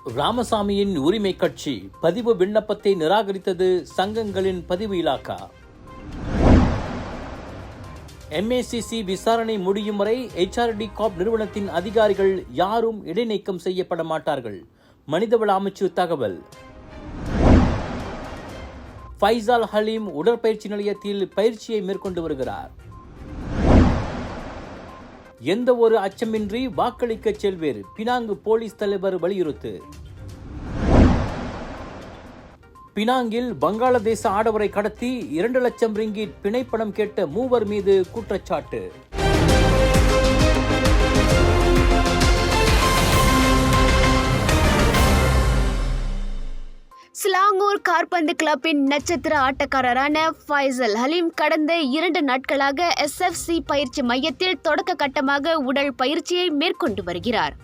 ராமசாமியின் உரிமை கட்சி பதிவு விண்ணப்பத்தை நிராகரித்தது சங்கங்களின் பதிவு இலாக்கா. MACC விசாரணை முடியும் வரை HRD கார்ப் நிறுவனத்தின் அதிகாரிகள் யாரும் இடைநீக்கம் செய்யப்பட மாட்டார்கள். மனிதவள அமைச்சு தகவல். ஃபைசால் ஹலீம் உடற்பயிற்சி நிலையத்தில் பயிற்சியை மேற்கொண்டு வருகிறார். எந்த ஒரு அச்சமின்றி வாக்களிக்க செல்வேர், பினாங்கு போலீஸ் தலைவர் வலியுறுத்து. பினாங்கில் வங்காளதேச ஆடவரை கடத்தி 2 லட்சம் ரிங்கிட் பிணைப்பணம் கேட்ட 3 மீது குற்றச்சாட்டு. சிலாங்கூர் காற்பந்து கிளப்பின் நட்சத்திர ஆட்டக்காரரான ஃபைசல் ஹலீம் கடந்த 2 நாட்களாக SFC பயிற்சி மையத்தில் தொடக்க கட்டமாக உடல் பயிற்சியை மேற்கொண்டு வருகிறார்.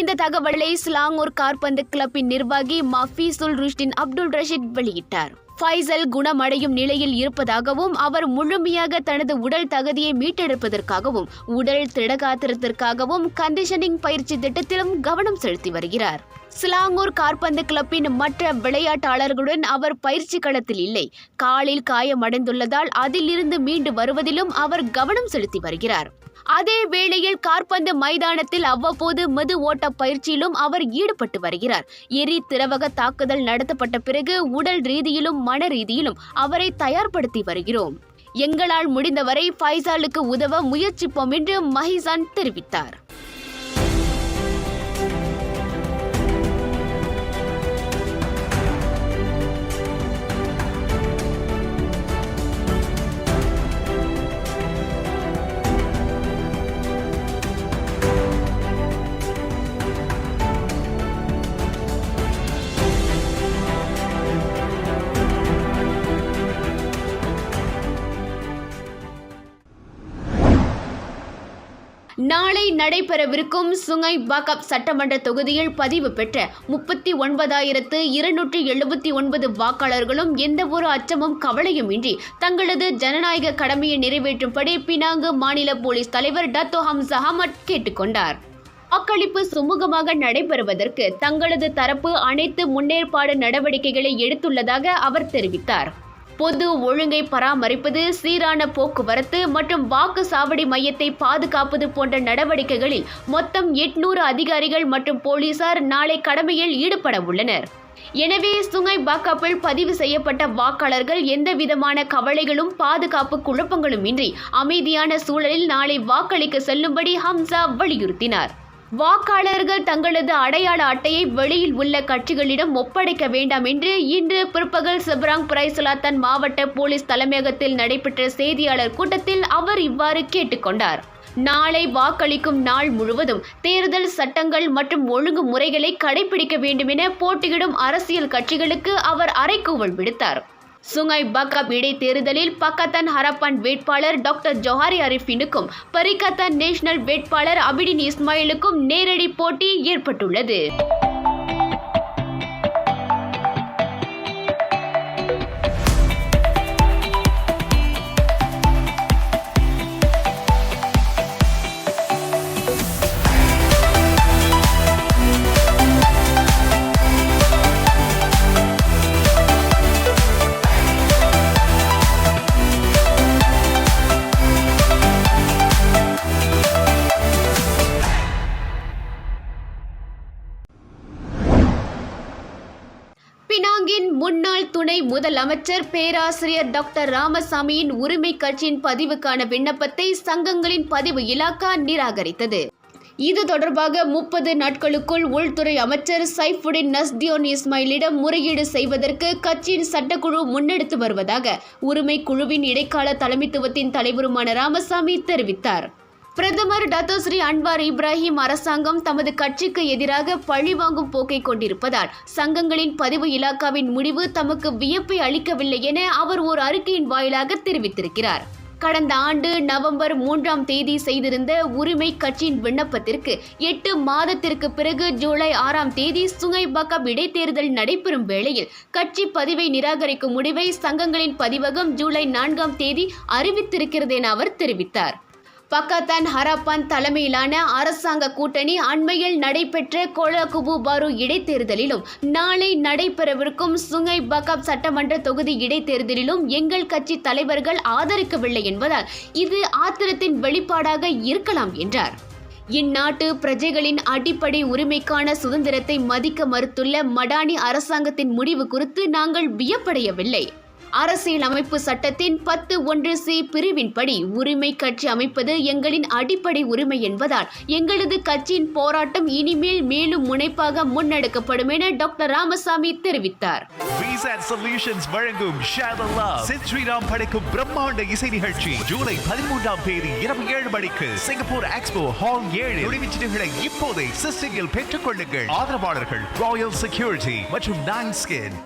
இந்த தகவலை சிலாங்கூர் காற்பந்து கிளப்பின் நிர்வாகி மஃபீசுல் ருஷ்டின் அப்துல் ரஷீத் வெளியிட்டார். ஃபைசல் குணமடையும் நிலையில் இருப்பதாகவும் அவர் முழுமையாக தனது உடல் தகுதியை மீட்டெடுப்பதற்காகவும் உடல் திடகாத்திரத்திற்காகவும் கண்டிஷனிங் பயிற்சி திட்டத்திலும் கவனம் செலுத்தி வருகிறார். சிலாங்கூர் காற்பந்து கிளப்பின் மற்ற விளையாட்டாளர்களுடன் அவர் பயிற்சி களத்தில் இல்லை. காலில் காயமடைந்துள்ளதால் அதிலிருந்து மீண்டு வருவதிலும் அவர் கவனம் செலுத்தி வருகிறார். அதே வேளையில் காற்பந்து மைதானத்தில் அவ்வப்போது மெது ஓட்ட பயிற்சியிலும் அவர் ஈடுபட்டு வருகிறார். எரி திரவக தாக்குதல் நடத்தப்பட்ட பிறகு உடல் ரீதியிலும் மன ரீதியிலும் அவரை தயார்படுத்தி வருகிறோம். எங்களால் முடிந்தவரை ஃபைசாலுக்கு உதவ முயற்சிப்போம் என்று மஹிசான் தெரிவித்தார். நாளை நடைபெறவிருக்கும் சுங்கை பாக்கப் சட்டமன்ற தொகுதியில் பதிவு பெற்ற 39,279 வாக்காளர்களும் எந்தவொரு அச்சமும் கவலையும் இன்றி தங்களது ஜனநாயக கடமையை நிறைவேற்றும்படி பினாங்கு மாநில போலீஸ் தலைவர் டத்தோ ஹம்சா அஹமட் கேட்டுக்கொண்டார். வாக்களிப்பு சுமூகமாக நடைபெறுவதற்கு தங்களது தரப்பு அனைத்து முன்னேற்பாடு நடவடிக்கைகளை எடுத்துள்ளதாக அவர் தெரிவித்தார். பொது ஒழுங்கை பராமரிப்பது, சீரான போக்குவரத்து மற்றும் வாக்கு சாவடி மையத்தை பாதுகாப்பது போன்ற நடவடிக்கைகளில் மொத்தம் 800 அதிகாரிகள் மற்றும் போலீசார் நாளை கடமையில் ஈடுபட உள்ளனர். எனவே சுங்கை பாக்கப்பில் பதிவு செய்யப்பட்ட வாக்காளர்கள் எந்தவிதமான கவலைகளும் பாதுகாப்பு குழப்பங்களும் இன்றி அமைதியான சூழலில் நாளை வாக்களிக்க செல்லும்படி ஹம்சா வலியுறுத்தினார். வாக்காளர்கள் தங்களது அடையாள அட்டையை வெளியில் உள்ள கட்சிகளிடம் ஒப்படைக்க வேண்டாம் என்று இன்று பிற்பகல் செப்ராங் பிரைசலாத்தன் மாவட்ட போலீஸ் தலைமையகத்தில் நடைபெற்ற செய்தியாளர் கூட்டத்தில் அவர் இவ்வாறு கேட்டுக்கொண்டார். நாளை வாக்களிக்கும் நாள் முழுவதும் தேர்தல் சட்டங்கள் மற்றும் ஒழுங்கு முறைகளை கடைபிடிக்க வேண்டும் என போட்டியிடும் அரசியல் கட்சிகளுக்கு அவர் அறைகூவல் விடுத்தார். சுங்கை பாக்கப் இடைத்தேர்தலில் பக்கத்தான் ஹரப்பான் வேட்பாளர் டாக்டர் ஜோஹாரி அரிஃபினுக்கும் பரிகத்தான் நேஷனல் வேட்பாளர் அபிடின் இஸ்மாயிலுக்கும் நேரடி போட்டி ஏற்பட்டுள்ளது. பினாங்கின் முன்னாள் துணை முதலமைச்சர் பேராசிரியர் டாக்டர் ராமசாமியின் உரிமை கட்சியின் பதிவுக்கான விண்ணப்பத்தை சங்கங்களின் பதிவு இலாக்கா நிராகரித்தது. இது தொடர்பாக 30 நாட்களுக்குள் உள்துறை அமைச்சர் சைஃபுடின் நஸ்தியோன் இஸ்மாயிலிடம் முறையீடு செய்வதற்கு கட்சியின் சட்டக்குழு முன்னெடுத்து வருவதாக உரிமை குழுவின் இடைக்கால தலைமைத்துவத்தின் தலைவருமான ராமசாமி தெரிவித்தார். பிரதமர் டத்தோஸ்ரீ அன்வார் இப்ராஹிம் அரசாங்கம் தமது கட்சிக்கு எதிராக பழிவாங்கும் போக்கை கொண்டிருப்பதால் சங்கங்களின் பதிவு இலாக்காவின் முடிவு தமக்கு வியப்பை அளிக்கவில்லை என அவர் ஒரு அறிக்கையின் வாயிலாக தெரிவித்திருக்கிறார். கடந்த ஆண்டு நவம்பர் 3ஆம் தேதி செய்திருந்த உரிமை கட்சியின் விண்ணப்பத்திற்கு 8 மாதத்திற்கு பிறகு ஜூலை 6ஆம் தேதி சுங்கை பாக்கப் இடைத்தேர்தல் நடைபெறும் வேளையில் கட்சி பதிவை நிராகரிக்கும் முடிவை சங்கங்களின் பதிவகம் ஜூலை 4ஆம் தேதி அறிவித்திருக்கிறது என அவர் தெரிவித்தார். பக்கத்தான் ஹராப்பான் தலைமையிலான அரசாங்க கூட்டணி அண்மையில் நடைபெற்ற கொலகுபு பாரு இடைத்தேர்தலிலும் நாளை நடைபெறவிருக்கும் சுங்கை பகாப் சட்டமன்ற தொகுதி இடைத்தேர்தலிலும் எங்கள் கட்சி தலைவர்கள் ஆதரிக்கவில்லை என்பதால் இது ஆத்திரத்தின் வெளிப்பாடாக இருக்கலாம் என்றார். இந்நாட்டு பிரஜைகளின் அடிப்படை உரிமைக்கான சுதந்திரத்தை மதிக்க மறுத்துள்ள மடானி அரசாங்கத்தின் முடிவு குறித்து நாங்கள் வியப்படையவில்லை. அரசியல் அமைப்பு சட்டத்தின் 10(1)C பிரிவின்படி உரிமை கட்சி அமைப்பது எங்களின் அடிப்படை உரிமை என்பதால் எங்களது கட்சியின் போராட்டம் இனிமேல் மேலும் முனைப்பாக முன்னெடுக்கப்படும் என டாக்டர் ராமசாமி தெரிவித்தார். சொல்யூஷன்ஸ் வழங்கும் Share the Love சித்ஸ்ரீராம் படைக்கும் பிரம்மாண்ட இசை நிகழ்ச்சி ஜூலை 13ஆம் தேதி இரவு 7 மணிக்கு சிங்கப்பூர் எக்ஸ்போ ஹால் 7 நுழைவுச்சீட்டுகளை இப்போதே சிஸ்டிங்கில் பெற்றுக் கொள்ளுங்கள். ஆதரவாளர்கள் ராயல் செக்யூரிட்டி மற்றும் நான்ஸ்கின்.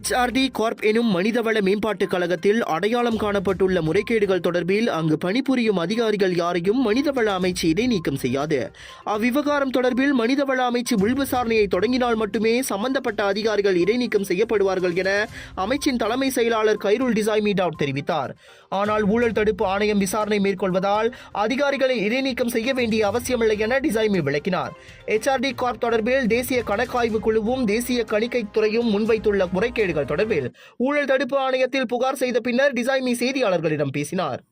HRD கார்ப் எனும் மனிதவள மேம்பாட்டுக் கழகத்தில் அடையாளம் காணப்பட்டுள்ள முறைகேடுகள் தொடர்பில் அங்கு பணிபுரியும் அதிகாரிகள் யாரையும் மனிதவள அமைச்சு இடைநீக்கம் செய்யாது. அவ்விவகாரம் தொடர்பில் மனிதவள அமைச்சு உள்விசாரணையை தொடங்கினால் மட்டுமே சம்பந்தப்பட்ட அதிகாரிகள் இடைநீக்கம் செய்யப்படுவார்கள் என அமைச்சின் தலைமை செயலாளர் கைருல் டிசாய்மி டாட் தெரிவித்தார். ஆனால் ஊழல் தடுப்பு ஆணையம் விசாரணை மேற்கொள்வதால் அதிகாரிகளை இடைநீக்கம் செய்ய வேண்டிய அவசியமில்லை என டிசாய்மி விளக்கினார். HRD கார்ப் தொடர்பில் தேசிய கணக்காய்வு குழுவும் தேசிய கணிக்கைத் துறையும் முன்வைத்துள்ள முறைகேடுகள் தொடர்பில் ஊழல் தடுப்பு ஆணையத்தில் புகார் செய்த பின்னர் டிசாய்மி செய்தியாளர்களிடம் பேசினார்.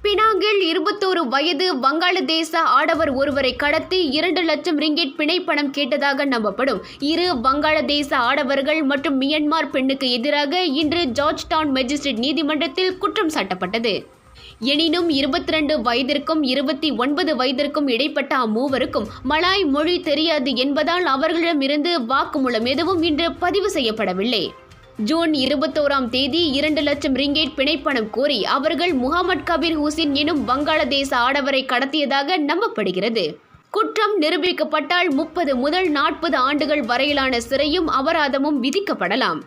பினாங்கில் 21 வயது வங்காளதேச ஆடவர் ஒருவரை கடத்தி 2 லட்சம் ரிங்கிட் பிணைப்பணம் கேட்டதாக நம்பப்படும் 2 வங்காளதேச ஆடவர்கள் மற்றும் மியன்மார் பெண்ணுக்கு எதிராக இன்று ஜார்ஜ் டவுன் மேஜிஸ்ட்ரேட் நீதிமன்றத்தில் குற்றம் சாட்டப்பட்டது. எனினும் 22 வயதிற்கும் 29 வயதிற்கும் இடைப்பட்ட அம்மூவருக்கும் மலாய் மொழி தெரியாது என்பதால் அவர்களிடமிருந்து வாக்குமூலம் எதுவும் இன்று பதிவு செய்யப்படவில்லை. ஜூன் 21ஆம் தேதி 2 லட்சம் ரிங்கேட் பிணைப்பணம் கோரி அவர்கள் முகமது கபீர் ஹுசைன் எனும் வங்காளதேச ஆடவரை கடத்தியதாக நம்பப்படுகிறது. குற்றம் நிரூபிக்கப்பட்டால் 30 முதல் 40 ஆண்டுகள் வரையிலான சிறையும் அபராதமும் விதிக்கப்படலாம்.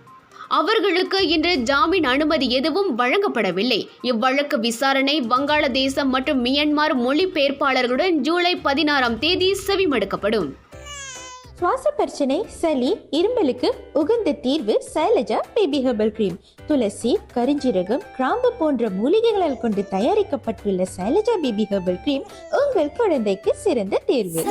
அவர்களுக்கு இன்று ஜாமீன் அனுமதி எதுவும் வழங்கப்படவில்லை. இவ்வழக்கு விசாரணை வங்காளதேசம் மற்றும் மியன்மார் மொழிபெயர்ப்பாளர்களுடன் ஜூலை 16ஆம் தேதி செவிமடுக்கப்படும். சுவாச பிரச்சனை, சளி, இருமலுக்கு உகந்த தீர்வு சைலஜா பேபி ஹெர்பல் கிரீம். துளசி, கரிஞ்சீரகம், கிராம்பு போன்ற மூலிகைகளால் கொண்டு தயாரிக்கப்பட்டுள்ள சைலஜா பேபி ஹெர்பல் கிரீம் உங்கள் குழந்தைக்கு சிறந்த தேர்வு.